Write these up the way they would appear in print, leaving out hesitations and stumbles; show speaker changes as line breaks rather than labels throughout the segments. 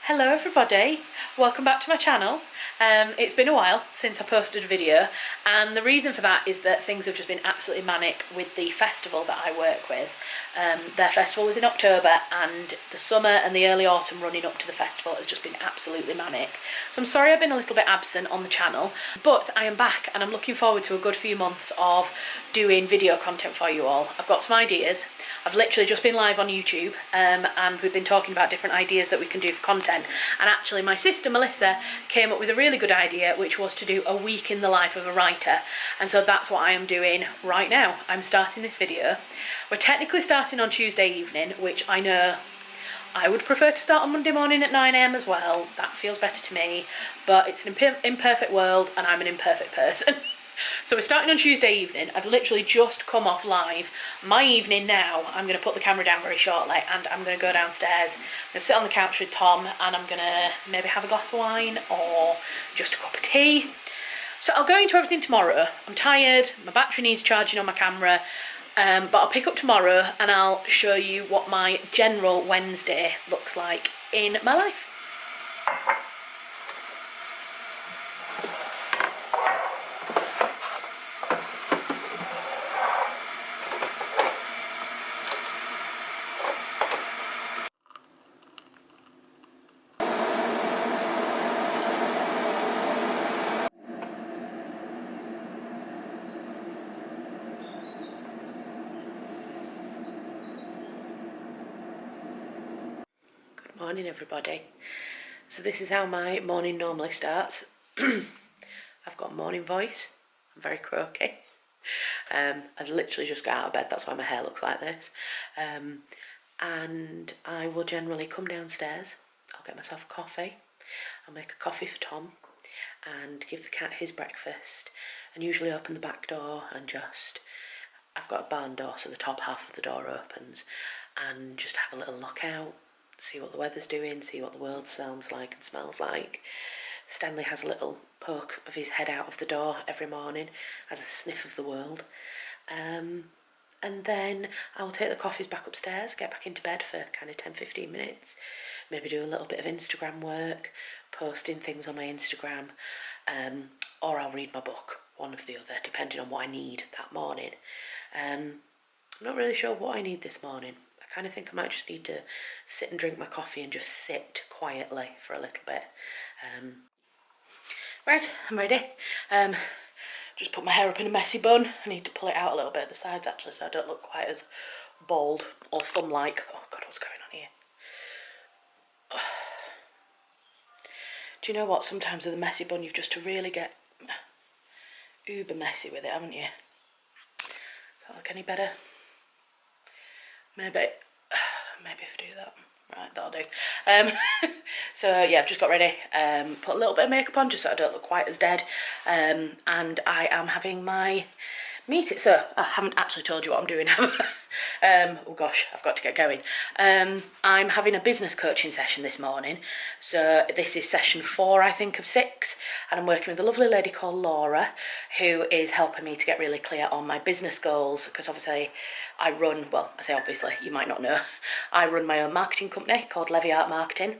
Hello everybody, welcome back to my channel. It's been a while since I posted a video, and the reason for that is that things have just been absolutely manic with the festival that I work with. Their festival was in October, and the summer and the early autumn running up to the festival has just been absolutely manic. So I'm sorry I've been a little bit absent on the channel, but I am back and I'm looking forward to a good few months of doing video content for you all. I've got some ideas. I've literally just been live on YouTube and we've been talking about different ideas that we can do for content, and actually my sister Melissa came up with a really good idea, which was to do a week in the life of a writer, and so that's what I am doing right now. I'm starting this video. We're technically starting on Tuesday evening, which I know I would prefer to start on Monday morning at 9 AM as well. That feels better to me, but it's an imperfect world and I'm an imperfect person. So we're starting on Tuesday evening. I've literally just come off live. My evening now, I'm going to put the camera down very shortly and I'm going to go downstairs. I'm going to sit on the couch with Tom and I'm going to maybe have a glass of wine or just a cup of tea. So I'll go into everything tomorrow. I'm tired, my battery needs charging on my camera, but I'll pick up tomorrow and I'll show you what my general Wednesday looks like in my life. Morning everybody. So this is how my morning normally starts. I've got a morning voice, I'm very croaky. I've literally just got out of bed, that's why my hair looks like this. And I will generally come downstairs, I'll get myself a coffee, I'll make a coffee for Tom and give the cat his breakfast, and usually open the back door and I've got a barn door, so the top half of the door opens, and just have a little look out, see what the weather's doing, see what the world sounds like and smells like. Stanley has a little poke of his head out of the door every morning, has a sniff of the world. And then I will take the coffees back upstairs, get back into bed for kind of 10-15 minutes, maybe do a little bit of Instagram work, posting things on my Instagram, or I'll read my book, one of the other, depending on what I need that morning. I'm not really sure what I need this morning. I kind of think I might just need to sit and drink my coffee and just sit quietly for a little bit. Right, I'm ready. Just put my hair up in a messy bun. I need to pull it out a little bit at the sides actually, so I don't look quite as bald or thumb-like. Oh God, what's going on here? Do you know what? Sometimes with a messy bun you've just to really get uber messy with it, haven't you? Does that look any better? Maybe if I do that. Right, that'll do. So yeah, I've just got ready, put a little bit of makeup on just so I don't look quite as dead, and I am having my meeting. So I haven't actually told you what I'm doing, have I? Oh gosh, I've got to get going. I'm having a business coaching session this morning. So this is session 4, I think, of 6, and I'm working with a lovely lady called Laura, who is helping me to get really clear on my business goals, because obviously I run, well, I say obviously, you might not know, I run my own marketing company called Levy Art Marketing.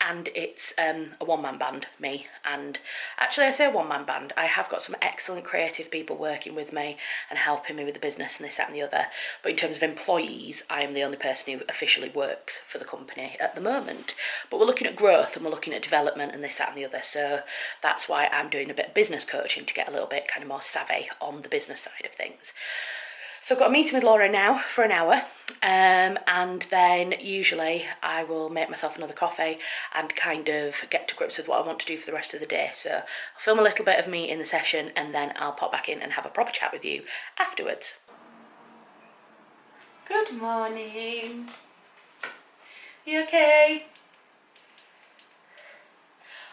And it's a one-man band, me, and actually I say a one-man band, I have got some excellent creative people working with me and helping me with the business and this, that and the other, but in terms of employees, I am the only person who officially works for the company at the moment. But we're looking at growth and we're looking at development and this, that and the other, so that's why I'm doing a bit of business coaching to get a little bit kind of more savvy on the business side of things. So I've got a meeting with Laura now for an hour, and then usually I will make myself another coffee and kind of get to grips with what I want to do for the rest of the day. So I'll film a little bit of me in the session and then I'll pop back in and have a proper chat with you afterwards. Good morning. You okay?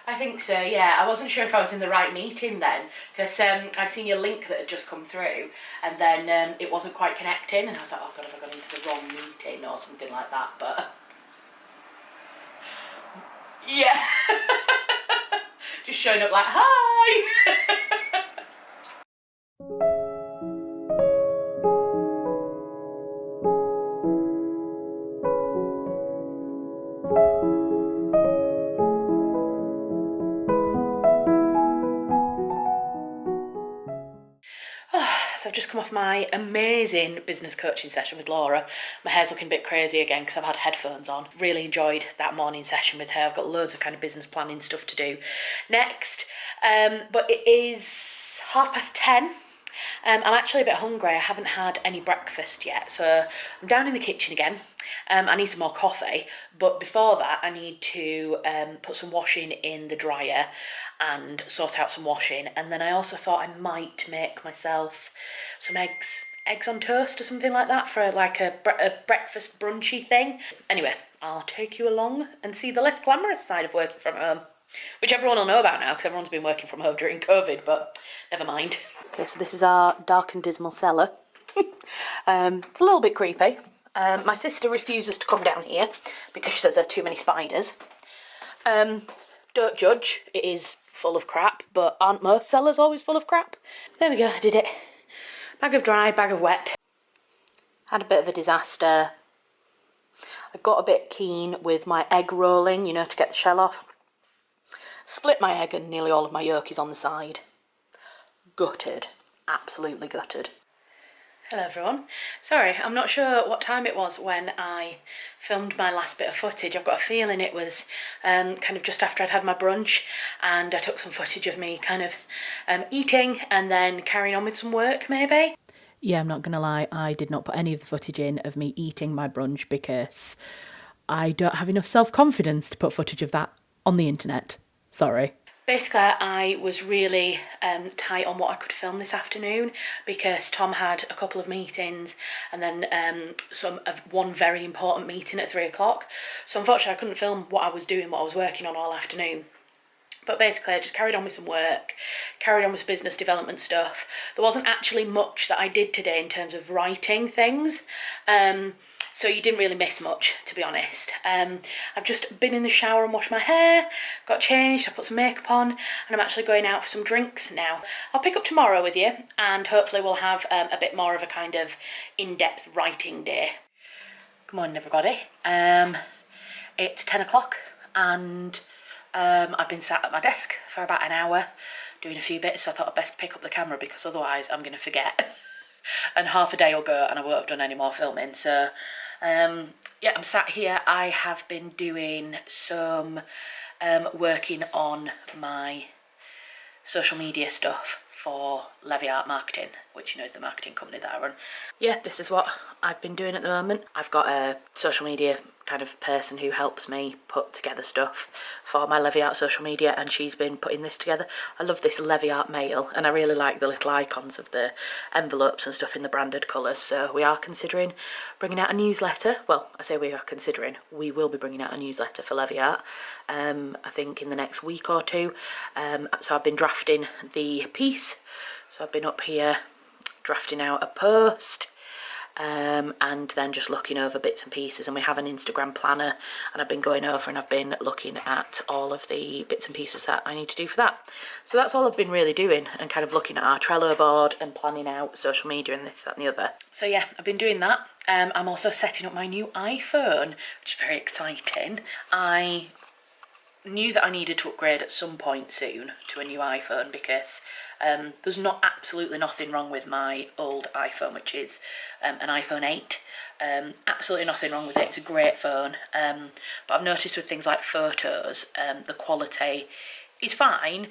I think so, yeah. I wasn't sure if I was in the right meeting then, because I'd seen your link that had just come through, and then it wasn't quite connecting, and I was like, oh God, have I gone into the wrong meeting or something like that, but yeah. Just showing up like, hi! I've just come off my amazing business coaching session with Laura. My hair's looking a bit crazy again because I've had headphones on. Really enjoyed that morning session with her. I've got loads of kind of business planning stuff to do next. But it is 10:30. I'm actually a bit hungry. I haven't had any breakfast yet, so I'm down in the kitchen again. I need some more coffee, but before that I need to put some washing in the dryer and sort out some washing, and then I also thought I might make myself some eggs on toast or something like that for like a breakfast brunchy thing. Anyway, I'll take you along and see the less glamorous side of working from home, which everyone will know about now because everyone's been working from home during COVID, but never mind. Okay, so this is our dark and dismal cellar. It's a little bit creepy. My sister refuses to come down here because she says there's too many spiders. Don't judge, it is full of crap, but aren't most cellars always full of crap? There we go, I did it. Bag of dry, bag of wet. Had a bit of a disaster. I got a bit keen with my egg rolling, you know, to get the shell off. Split my egg and nearly all of my yolk is on the side. Gutted. Absolutely gutted. Hello everyone. Sorry, I'm not sure what time it was when I filmed my last bit of footage. I've got a feeling it was kind of just after I'd had my brunch, and I took some footage of me kind of eating and then carrying on with some work maybe. Yeah, I'm not gonna lie, I did not put any of the footage in of me eating my brunch because I don't have enough self-confidence to put footage of that on the internet. Sorry. Basically, I was really tight on what I could film this afternoon because Tom had a couple of meetings and then one very important meeting at 3 o'clock. So unfortunately, I couldn't film what I was doing, what I was working on all afternoon. But basically, I just carried on with some work, carried on with business development stuff. There wasn't actually much that I did today in terms of writing things. So you didn't really miss much, to be honest. I've just been in the shower and washed my hair, got changed, I put some makeup on, and I'm actually going out for some drinks now. I'll pick up tomorrow with you, and hopefully we'll have a bit more of a kind of in-depth writing day. Good morning, everybody. It's 10 o'clock, and I've been sat at my desk for about an hour doing a few bits, so I thought I'd best pick up the camera because otherwise I'm going to forget. And half a day will go and I won't have done any more filming. So yeah, I'm sat here. I have been doing some working on my social media stuff for Levy Art Marketing, which you know is the marketing company that I run. Yeah, this is what I've been doing at the moment. I've got a social media kind of person who helps me put together stuff for my Levy Art social media, and she's been putting this together. I love this Levy Art mail, and I really like the little icons of the envelopes and stuff in the branded colours, so we are considering bringing out a newsletter. Well, I say we are considering, we will be bringing out a newsletter for Levy Art, I think in the next week or two. So I've been drafting the piece, so I've been up here drafting out a post, and then just looking over bits and pieces, and we have an Instagram planner, and I've been going over and I've been looking at all of the bits and pieces that I need to do for that. So that's all I've been really doing, and kind of looking at our Trello board and planning out social media and this, that and the other. So yeah, I've been doing that. I'm also setting up my new iPhone, which is very exciting. I knew that I needed to upgrade at some point soon to a new iPhone because there's absolutely nothing wrong with my old iPhone, which is an iPhone 8. Absolutely nothing wrong with it. It's a great phone. But I've noticed with things like photos, the quality is fine,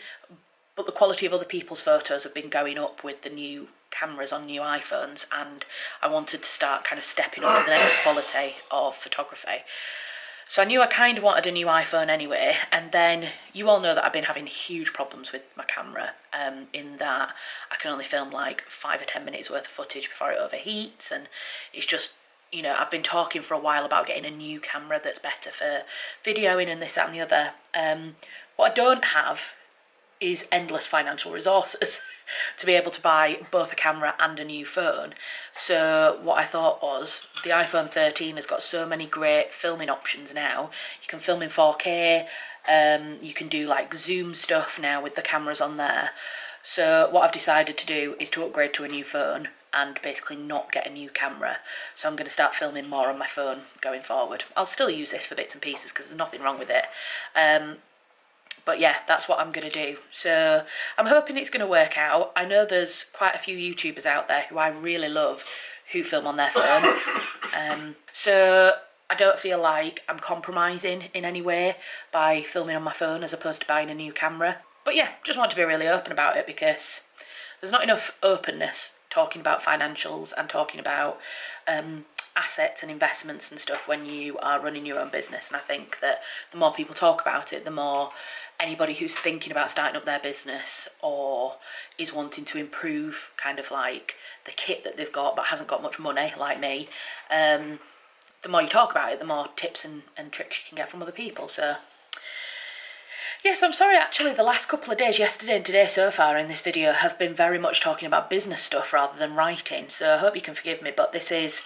but the quality of other people's photos have been going up with the new cameras on new iPhones, and I wanted to start kind of stepping up to the next quality of photography. So I knew I kind of wanted a new iPhone anyway, and then you all know that I've been having huge problems with my camera, in that I can only film like 5 or 10 minutes worth of footage before it overheats, and it's just, you know, I've been talking for a while about getting a new camera that's better for videoing and this, that and the other. What I don't have is endless financial resources to be able to buy both a camera and a new phone. So what I thought was, the iPhone 13 has got so many great filming options now. You can film in 4K, you can do like Zoom stuff now with the cameras on there. So what I've decided to do is to upgrade to a new phone and basically not get a new camera. So I'm going to start filming more on my phone going forward. I'll still use this for bits and pieces because there's nothing wrong with it. But yeah, that's what I'm going to do. So I'm hoping it's going to work out. I know there's quite a few YouTubers out there who I really love who film on their phone. So I don't feel like I'm compromising in any way by filming on my phone as opposed to buying a new camera. But yeah, just want to be really open about it because there's not enough openness talking about financials and talking about assets and investments and stuff when you are running your own business. And I think that the more people talk about it, the more anybody who's thinking about starting up their business or is wanting to improve kind of like the kit that they've got but hasn't got much money like me, the more you talk about it, the more tips and tricks you can get from other people. So yes, I'm sorry actually, the last couple of days, yesterday and today so far in this video, have been very much talking about business stuff rather than writing. So I hope you can forgive me, but this is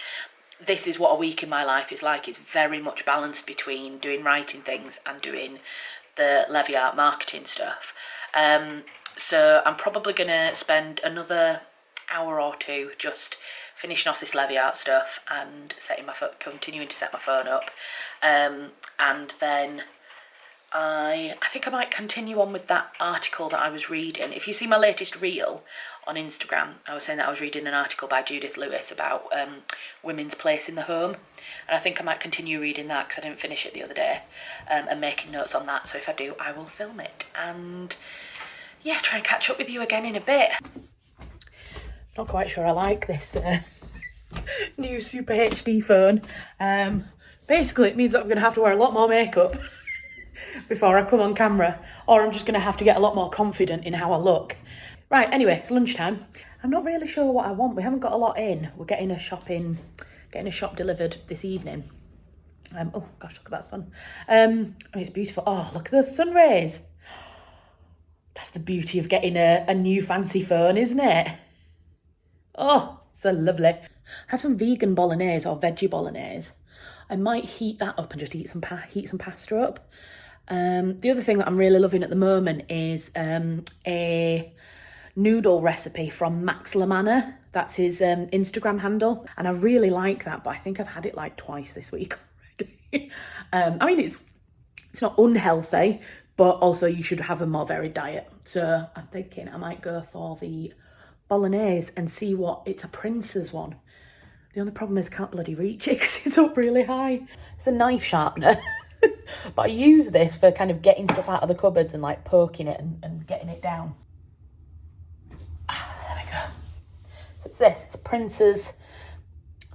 what a week in my life is like. It's very much balanced between doing writing things and doing the Levy Art marketing stuff. So I'm probably going to spend another hour or two just finishing off this Levy Art stuff and continuing to set my phone up. And then I think I might continue on with that article that I was reading. If you see my latest reel on Instagram, I was saying that I was reading an article by Judith Lewis about women's place in the home. And I think I might continue reading that because I didn't finish it the other day, and making notes on that. So if I do, I will film it. And yeah, try and catch up with you again in a bit. Not quite sure I like this new Super HD phone. Basically, it means that I'm going to have to wear a lot more makeup before I come on camera, or I'm just going to have to get a lot more confident in how I look. Right, anyway, it's lunchtime. I'm not really sure what I want. We haven't got a lot in. We're getting a shop delivered this evening. Oh gosh, look at that sun. It's beautiful. Oh, look at those sun rays. That's the beauty of getting a new fancy phone, isn't it? Oh, so lovely. Have some vegan bolognese or veggie bolognese. I might heat that up and just heat some pasta up. The other thing that I'm really loving at the moment is a noodle recipe from Max Lamanna. That's his Instagram handle, and I really like that, but I think I've had it like twice this week already. I mean, it's not unhealthy, but also you should have a more varied diet. So I'm thinking I might go for the bolognese and see what, it's a Prince's one. The only problem is I can't bloody reach it because it's up really high. It's a knife sharpener. But I use this for kind of getting stuff out of the cupboards and like poking it and getting it down. There we go. So it's this. It's Prince's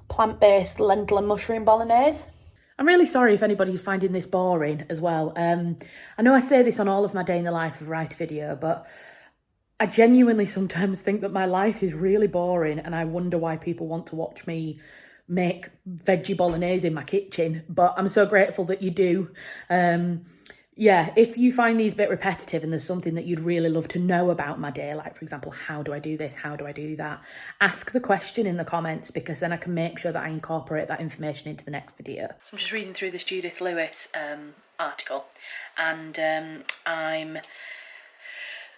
plant-based lentil and mushroom bolognese. I'm really sorry if anybody's finding this boring as well. I know I say this on all of my day in the life of a writer video, but I genuinely sometimes think that my life is really boring and I wonder why people want to watch me make veggie bolognese in my kitchen, but I'm so grateful that you do. Yeah, if you find these a bit repetitive and there's something that you'd really love to know about my day, like for example, how do I do this, how do I do that, ask the question in the comments, because then I can make sure that I incorporate that information into the next video. So I'm just reading through this Judith Lewis article, and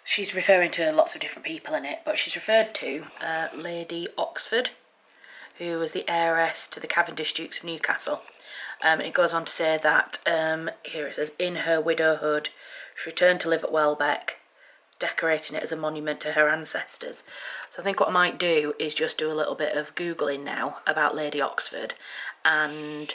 she's referring to lots of different people in it, but she's referred to Lady Oxford, who was the heiress to the Cavendish Dukes of Newcastle. It goes on to say that, here it says, in her widowhood, she returned to live at Welbeck, decorating it as a monument to her ancestors. So I think what I might do is just do a little bit of Googling now about Lady Oxford and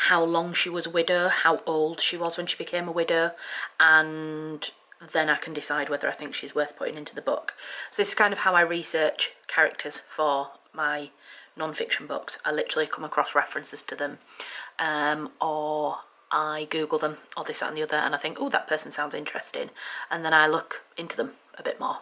how long she was a widow, how old she was when she became a widow, and then I can decide whether I think she's worth putting into the book. So this is kind of how I research characters for my non-fiction books. I literally come across references to them, or I Google them, or this, that and the other, and I think, oh, that person sounds interesting, and then I look into them a bit more.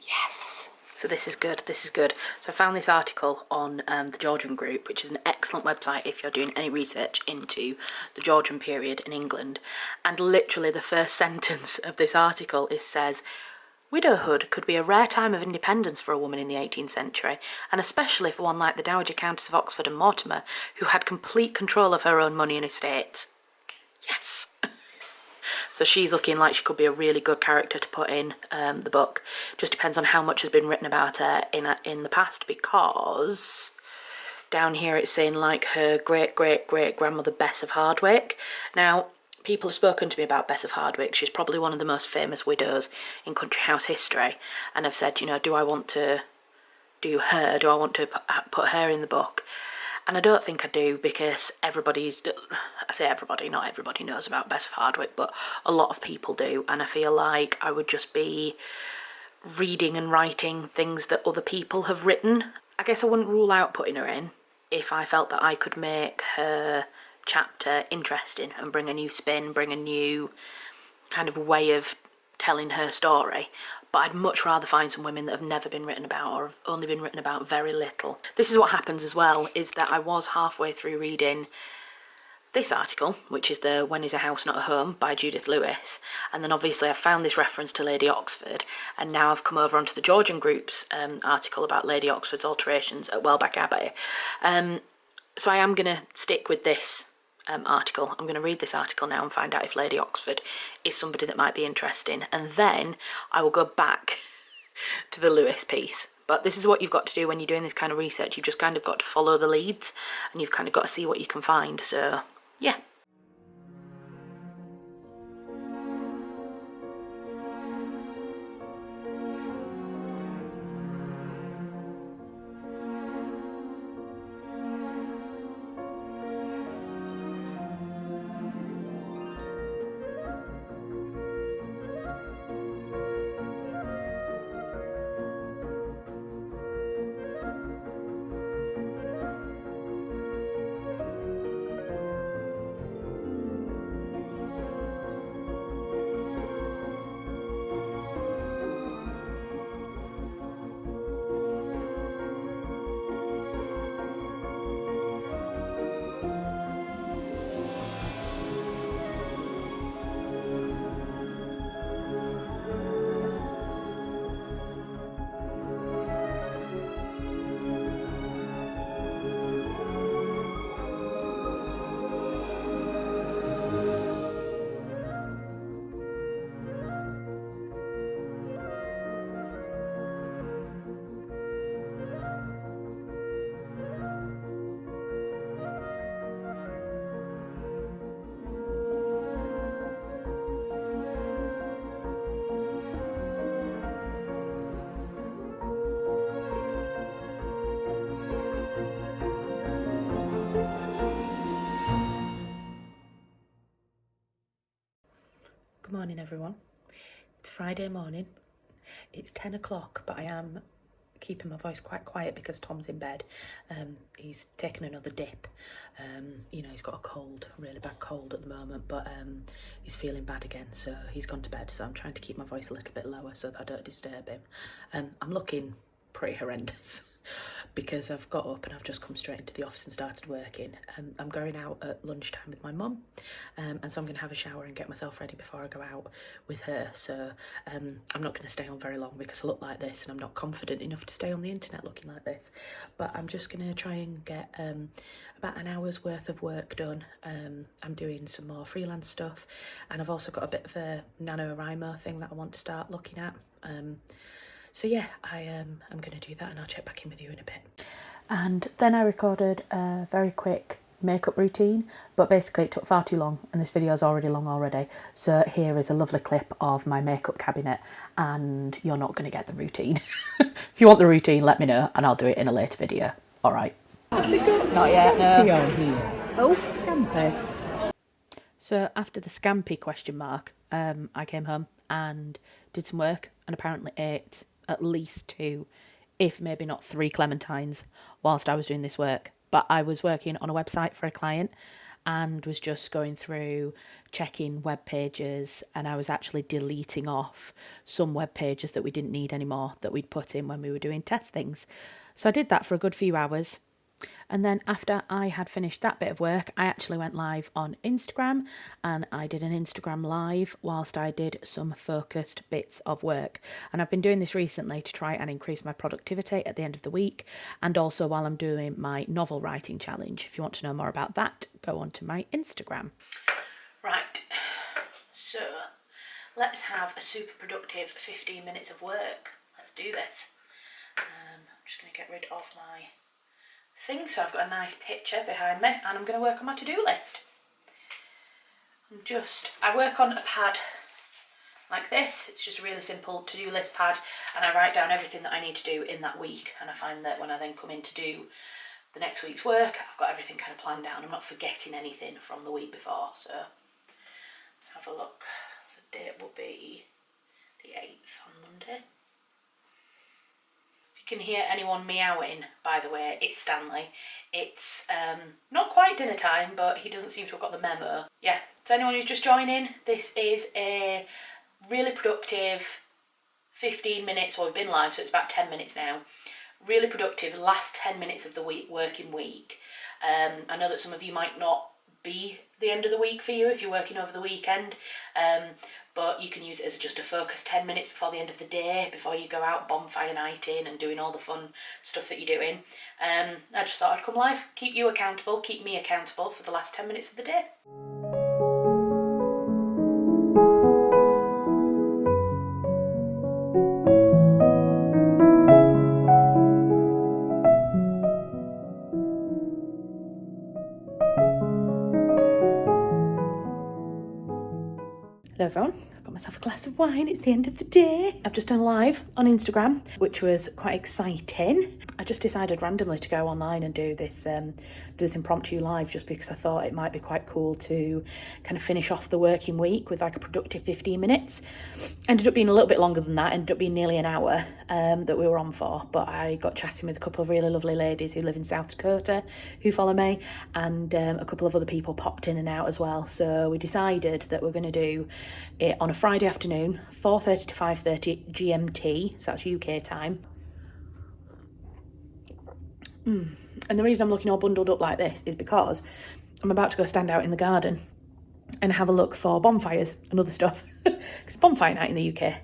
Yes! So this is good, this is good. So I found this article on the Georgian Group, which is an excellent website if you're doing any research into the Georgian period in England, and literally the first sentence of this article says, widowhood could be a rare time of independence for a woman in the 18th century, and especially for one like the Dowager Countess of Oxford and Mortimer, who had complete control of her own money and estates. Yes! So she's looking like she could be a really good character to put in the book. Just depends on how much has been written about her in the past, because down here it's saying like her great-great-great-grandmother Bess of Hardwick. Now, people have spoken to me about Bess of Hardwick. She's probably one of the most famous widows in country house history, and I've said, you know, do I want to do her? Do I want to put her in the book? And I don't think I do, because I say everybody, not everybody knows about Bess of Hardwick, but a lot of people do, and I feel like I would just be reading and writing things that other people have written. I guess I wouldn't rule out putting her in if I felt that I could make her chapter interesting and bring a new spin, bring a new kind of way of telling her story. But I'd much rather find some women that have never been written about, or have only been written about very little. This is what happens as well, is that I was halfway through reading this article, which is the When Is a House Not a Home by Judith Lewis, and then obviously I found this reference to Lady Oxford, and now I've come over onto the Georgian Group's article about Lady Oxford's alterations at Welbeck Abbey. So I am going to stick with this article. I'm going to read this article now and find out if Lady Oxford is somebody that might be interesting, and then I will go back to the Lewis piece. But this is what you've got to do when you're doing this kind of research. You've just kind of got to follow the leads, and you've kind of got to see what you can find. So yeah. Good morning, everyone. It's Friday morning. It's 10 o'clock, but I am keeping my voice quite quiet because Tom's in bed. He's taken another dip. You know, he's got a cold, a really bad cold at the moment, but he's feeling bad again, so he's gone to bed. So I'm trying to keep my voice a little bit lower so that I don't disturb him. I'm looking pretty horrendous because I've got up and I've just come straight into the office and started working. I'm going out at lunchtime with my mum, and so I'm going to have a shower and get myself ready before I go out with her. So I'm not going to stay on very long because I look like this and I'm not confident enough to stay on the internet looking like this. But I'm just going to try and get about an hour's worth of work done. I'm doing some more freelance stuff, and I've also got a bit of a NaNoWriMo thing that I want to start looking at. So yeah, I'm going to do that, and I'll check back in with you in a bit. And then I recorded a very quick makeup routine, but basically it took far too long, and this video is already long already. So here is a lovely clip of my makeup cabinet, and you're not going to get the routine. If you want the routine, let me know, and I'll do it in a later video. All right. Not yet, no. On here. Oh, scampi. So after the scampi question mark, I came home and did some work, and apparently ate at least 2, if maybe not 3 clementines whilst I was doing this work. But I was working on a website for a client and was just going through checking web pages, and I was actually deleting off some web pages that we didn't need anymore that we'd put in when we were doing test things. So I did that for a good few hours. And then after I had finished that bit of work, I actually went live on Instagram, and I did an Instagram live whilst I did some focused bits of work. And I've been doing this recently to try and increase my productivity at the end of the week, and also while I'm doing my novel writing challenge. If you want to know more about that, go on to my Instagram. Right, so let's have a super productive 15 minutes of work. Let's do this. I'm just going to get rid of my thing, so I've got a nice picture behind me, and I'm going to work on my to-do list. I work on a pad like this. It's just a really simple to-do list pad, and I write down everything that I need to do in that week, and I find that when I then come in to do the next week's work, I've got everything kind of planned down. I'm not forgetting anything from the week before. So have a look. The date will be the 8th on Monday. If you can hear anyone meowing, by the way, it's Stanley. It's not quite dinner time, but he doesn't seem to have got the memo. Yeah, so anyone who's just joining, this is a really productive 15 minutes, well, we've been live, so it's about 10 minutes now. Really productive last 10 minutes of the working week. I know that some of you might not be the end of the week for you if you're working over the weekend, but you can use it as just a focus 10 minutes before the end of the day, before you go out bonfire nighting and doing all the fun stuff that you're doing. I just thought I'd come live, keep you accountable, keep me accountable for the last 10 minutes of the day. Hello everyone, I've got myself a glass of wine, it's the end of the day. I've just done a live on Instagram, which was quite exciting. I just decided randomly to go online and do this impromptu live just because I thought it might be quite cool to kind of finish off the working week with like a productive 15 minutes. Ended up being a little bit longer than that, ended up being nearly an hour that we were on for, but I got chatting with a couple of really lovely ladies who live in South Dakota who follow me, and a couple of other people popped in and out as well. So we decided that we're going to do it on a Friday afternoon, 4:30 to 5:30 GMT, so that's UK time. And the reason I'm looking all bundled up like this is because I'm about to go stand out in the garden and have a look for bonfires and other stuff. It's Bonfire Night in the UK.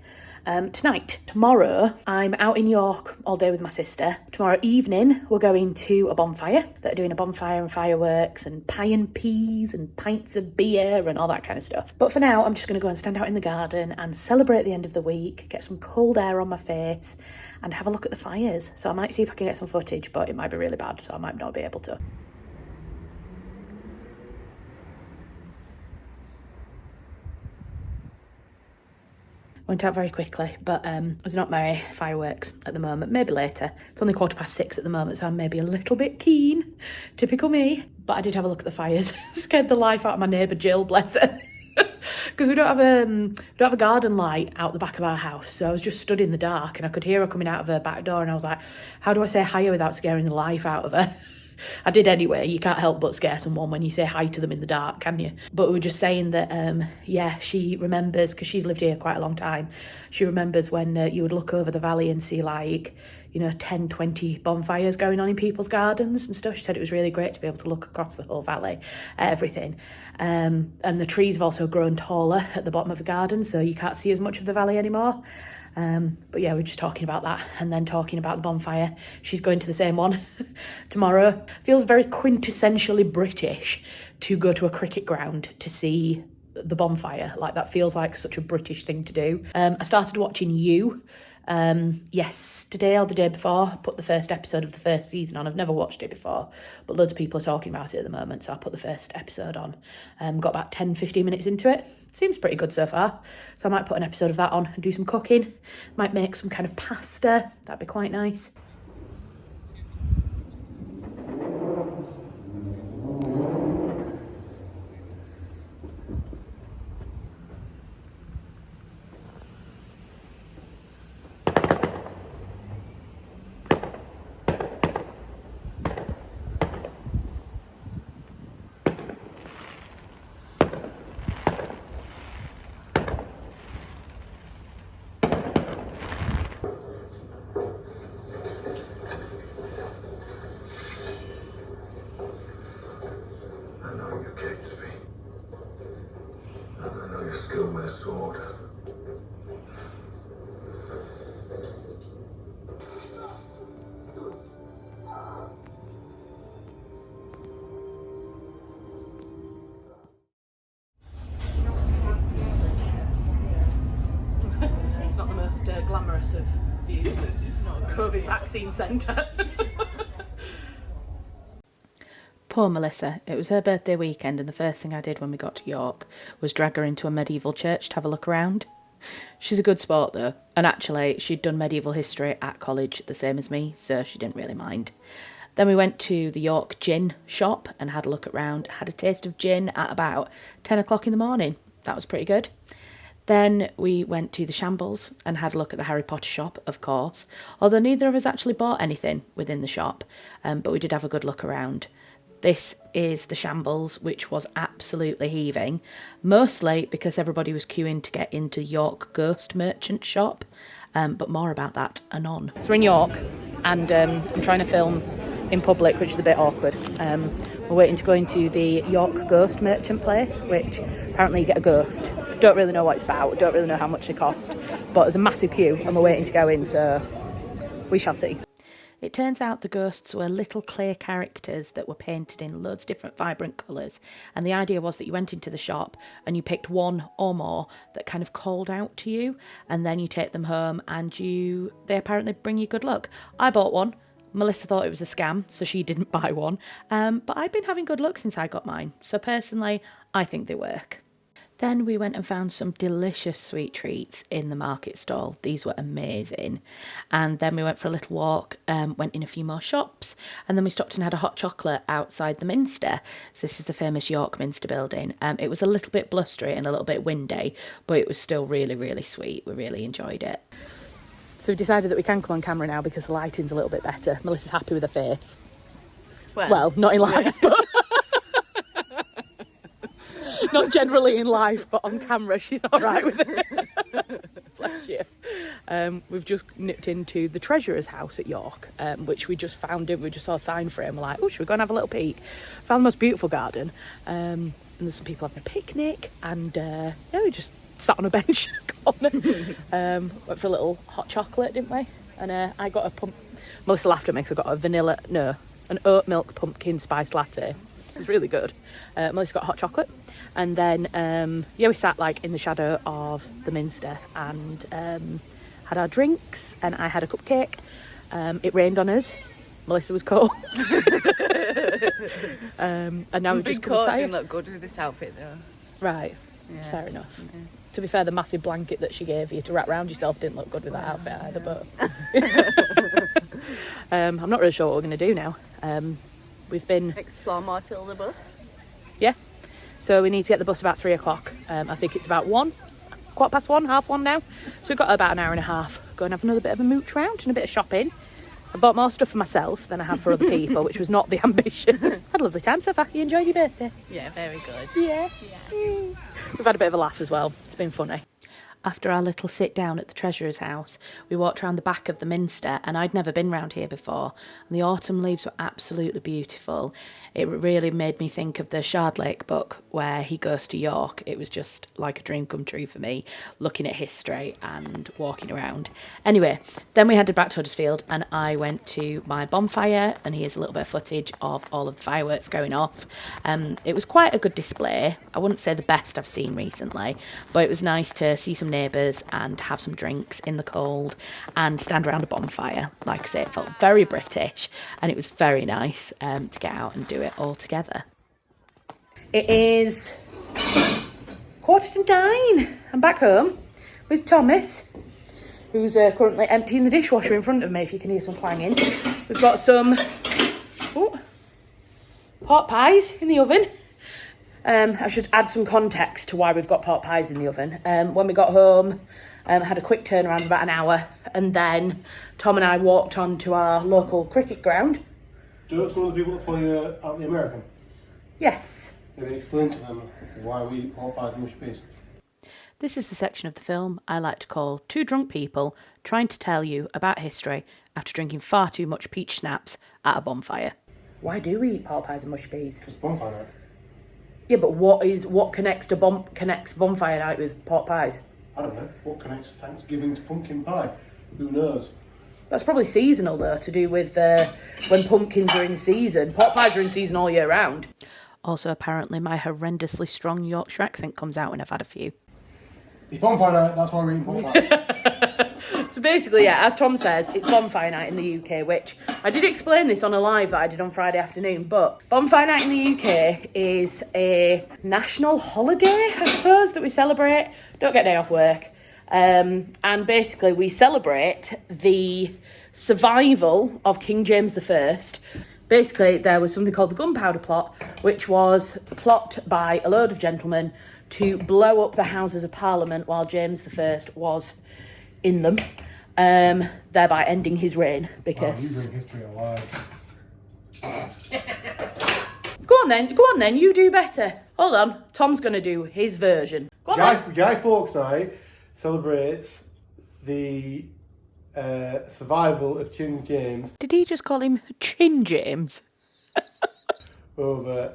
Tonight. Tomorrow, I'm out in York all day with my sister. Tomorrow evening, we're going to a bonfire. They're doing a bonfire and fireworks and pie and peas and pints of beer and all that kind of stuff. But for now, I'm just going to go and stand out in the garden and celebrate the end of the week, get some cold air on my face and have a look at the fires. So I might see if I can get some footage, but it might be really bad, so I might not be able to. Went out very quickly, but there's not many fireworks at the moment. Maybe later. It's only 6:15 at the moment, so I'm maybe a little bit keen. Typical me. But I did have a look at the fires. Scared the life out of my neighbour Jill, bless her. Because we don't have a garden light out the back of our house, so I was just stood in the dark and I could hear her coming out of her back door, and I was like, how do I say hi without scaring the life out of her? I did anyway. You can't help but scare someone when you say hi to them in the dark, can you? But we were just saying that, yeah, she remembers, because she's lived here quite a long time, she remembers when you would look over the valley and see 10, 20 bonfires going on in people's gardens and stuff. She said it was really great to be able to look across the whole valley at everything. And the trees have also grown taller at the bottom of the garden, so you can't see as much of the valley anymore. But yeah, we're just talking about that and then talking about the bonfire. She's going to the same one tomorrow. Feels very quintessentially British to go to a cricket ground to see the bonfire. Like, that feels like such a British thing to do. I started watching You yesterday or the day before. Put the first episode of the first season on. I've never watched it before, but loads of people are talking about it at the moment, so I put the first episode on. Got about 10-15 minutes into it. Seems pretty good so far, so I might put an episode of that on and do some cooking. Might make some kind of pasta. That'd be quite nice.
With a sword.
It's not the most glamorous of views. It's not a COVID vaccine centre. Poor Melissa. It was her birthday weekend, and the first thing I did when we got to York was drag her into a medieval church to have a look around. She's a good sport though, and actually she'd done medieval history at college the same as me, so she didn't really mind. Then we went to the York gin shop and had a look around, had a taste of gin at about 10 o'clock in the morning. That was pretty good. Then we went to the Shambles and had a look at the Harry Potter shop, of course, although neither of us actually bought anything within the shop, but we did have a good look around. This is the Shambles, which was absolutely heaving, mostly because everybody was queuing to get into York Ghost Merchant shop, but more about that anon. So we're in York, and I'm trying to film in public, which is a bit awkward. We're waiting to go into the York Ghost Merchant place, which apparently you get a ghost. Don't really know what it's about, don't really know how much they cost, but there's a massive queue and we're waiting to go in, so we shall see. It turns out the ghosts were little clay characters that were painted in loads of different vibrant colours, and the idea was that you went into the shop and you picked one or more that kind of called out to you, and then you take them home and they apparently bring you good luck. I bought one. Melissa thought it was a scam, so she didn't buy one, but I've been having good luck since I got mine, so personally I think they work. Then we went and found some delicious sweet treats in the market stall. These were amazing. And then we went for a little walk, went in a few more shops, and then we stopped and had a hot chocolate outside the Minster. So this is the famous York Minster building. It was a little bit blustery and a little bit windy, but it was still really, really sweet. We really enjoyed it. So we decided that we can come on camera now because the lighting's a little bit better. Melissa's happy with her face. Well, not in life, but... Not generally in life, but on camera she's all right with it. Bless you. We've just nipped into the Treasurer's house at York, which we just found we just saw a sign for it and we're like, oh, should we go and have a little peek? Found the most beautiful garden, and there's some people having a picnic, and we just sat on a bench in the corner. Went for a little hot chocolate, didn't we? And I got Melissa laughed at me because I got an oat milk pumpkin spice latte. It was really good. Melissa got hot chocolate. And then, we sat like in the shadow of the Minster and had our drinks, and I had a cupcake. It rained on us. Melissa was cold. And now we've just come
coat didn't look good with this outfit though.
Right, yeah. Fair enough. Yeah. To be fair, the massive blanket that she gave you to wrap around yourself didn't look good with that outfit either, but... I'm not really sure what we're going to do now. We've been...
Explore more till the bus?
Yeah. So we need to get the bus about 3 o'clock. I think it's about 1, 1:15, 1:30 now. So we've got about an hour and a half. Go and have another bit of a mooch round and a bit of shopping. I bought more stuff for myself than I have for other people, which was not the ambition. Had a lovely time so far. You enjoyed your birthday?
Yeah, very good.
Yeah. We've had a bit of a laugh as well. It's been funny. After our little sit down at the Treasurer's house, we walked around the back of the Minster, and I'd never been round here before, and the autumn leaves were absolutely beautiful. It really made me think of the Shardlake book where he goes to York. It was just like a dream come true for me, looking at history and walking around. Anyway, then we headed back to Huddersfield, and I went to my bonfire, and here's a little bit of footage of all of the fireworks going off. It was quite a good display. I wouldn't say the best I've seen recently, but it was nice to see some neighbours and have some drinks in the cold and stand around a bonfire. Like I say, it felt very British, and it was very nice to get out and do it all together. It is 9:15. I'm back home with Thomas, who's currently emptying the dishwasher in front of me, if you can hear some clanging. We've got some pot pies in the oven. I should add some context to why we've got pot pies in the oven. When we got home, had a quick turnaround of about an hour, and then Tom and I walked on to our local cricket ground.
Do some of the people that follow you out the American?
Yes.
Maybe explain to them why we eat pot pies and mushy peas.
This is the section of the film I like to call two drunk people trying to tell you about history after drinking far too much peach schnapps at a bonfire. Why do we eat pot pies and mushy peas?
It's Bonfire Night.
Yeah, but what connects bonfire night with pot pies?
I don't know. What connects Thanksgiving to pumpkin pie? Who knows?
That's probably seasonal though, to do with when pumpkins are in season. Pot pies are in season all year round. Also, apparently my horrendously strong Yorkshire accent comes out when I've had a few.
It's Bonfire Night, that's why we're eating pot pie.
So basically, yeah, as Tom says, it's Bonfire Night in the UK, which I did explain this on a live that I did on Friday afternoon, but Bonfire Night in the UK is a national holiday, I suppose, that we celebrate. Don't get a day off work. And basically we celebrate the survival of King James I. Basically, there was something called the Gunpowder Plot, which was a plot by a load of gentlemen to blow up the Houses of Parliament while James I was in them, thereby ending his reign. Because
you bring history alive.
Go on then, you do better. Hold on, Tom's going to do his version. Go on then.
Guy Fawkes Night celebrates the survival of King James
Did he just call him Chin James?
over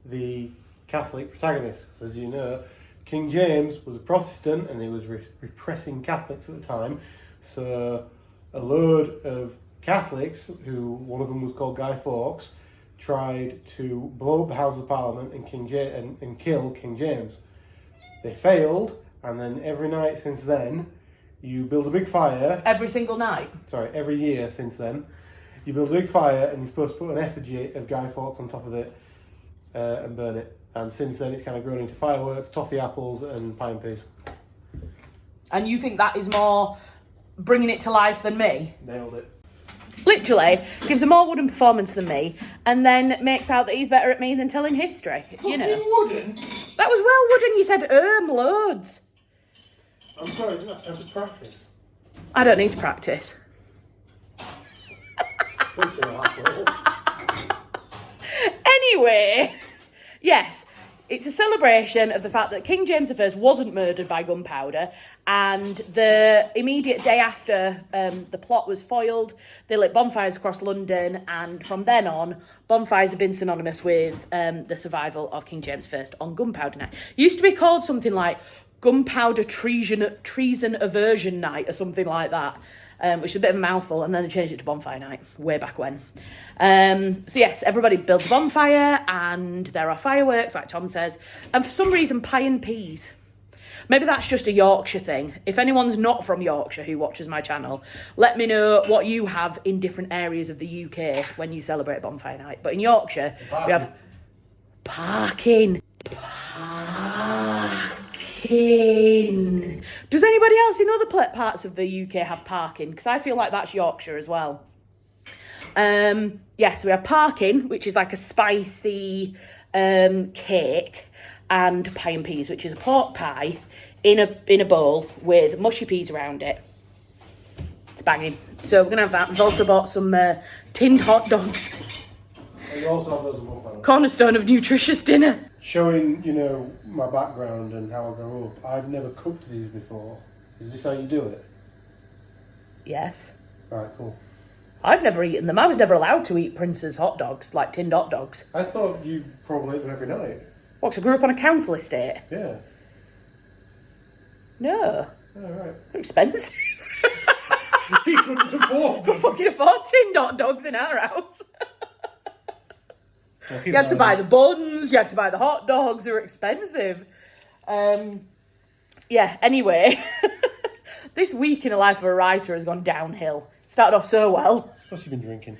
the Catholic protagonists. As you know, King James was a Protestant and he was repressing Catholics at the time. So a load of Catholics, who one of them was called Guy Fawkes, tried to blow up the House of Parliament and kill King James. They failed, and then every night since then, you build a big fire.
Every single night?
Sorry, every year since then. You build a big fire and you're supposed to put an effigy of Guy Fawkes on top of it and burn it. And since then, it's kind of grown into fireworks, toffee apples, and pie and peas.
And you think that is more bringing it to life than me?
Nailed it.
Literally gives a more wooden performance than me, and then makes out that he's better at me than telling history. You know,
Wooden?
that was well wooden. You said loads.
I'm sorry, I didn't have to practice.
I don't need to practice.
Such an asshole.
Anyway, yes, it's a celebration of the fact that King James I wasn't murdered by gunpowder, and the immediate day after the plot was foiled, they lit bonfires across London, and from then on, bonfires have been synonymous with the survival of King James I on Gunpowder Night. It used to be called something like Gunpowder Treason Aversion Night or something like that, which is a bit of a mouthful, and then they changed it to Bonfire Night way back when. So yes, everybody builds a bonfire and there are fireworks, like Tom says, and for some reason pie and peas. Maybe that's just a Yorkshire thing. If anyone's not from Yorkshire who watches my channel, let me know what you have in different areas of the UK when you celebrate Bonfire Night. But in Yorkshire, we have parking. Does anybody else in other parts of the UK have parking? Because I feel like that's Yorkshire as well. Yes, we have parking, which is like a spicy cake, and pie and peas, which is a pork pie in a bowl with mushy peas around it. It's banging. So we're gonna have that. We've also bought some tinned hot dogs.
And you also have those in Bonfire Night.
Cornerstone of nutritious dinner.
Showing, my background and how I grew up, I've never cooked these before. Is this how you do it?
Yes.
Right, cool.
I've never eaten them. I was never allowed to eat Prince's hot dogs, like tinned hot dogs.
I thought you probably ate them every night.
What, 'cause I grew up on a council estate?
Yeah.
No.
Oh, right.
They're expensive.
We couldn't afford
We
them.
fucking afford tinned hot dogs in our house. You had to buy the buns, you had to buy the hot dogs, they were expensive. Yeah, anyway. This week in the life of a writer has gone downhill. Started off so well.
Suppose you've been drinking.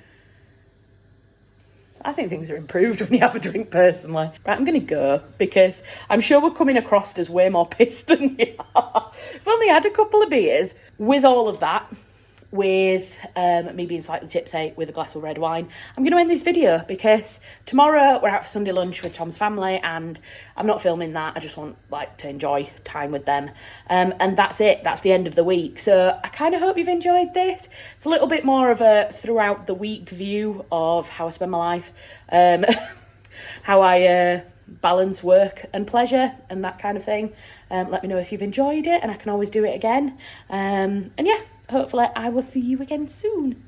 I think things are improved when you have a drink, personally. Right, I'm going to go, because I'm sure we're coming across as way more pissed than we are. I've only had a couple of beers. With all of that, with me being slightly tipsy with a glass of red wine, I'm going to end this video, because tomorrow we're out for Sunday lunch with Tom's family, and I'm not filming that. I just want to enjoy time with them, and that's it. That's the end of the week. So I kind of hope you've enjoyed this. It's a little bit more of a throughout the week view of how I spend my life, how I balance work and pleasure and that kind of thing. Let me know if you've enjoyed it, and I can always do it again. And yeah, hopefully I will see you again soon.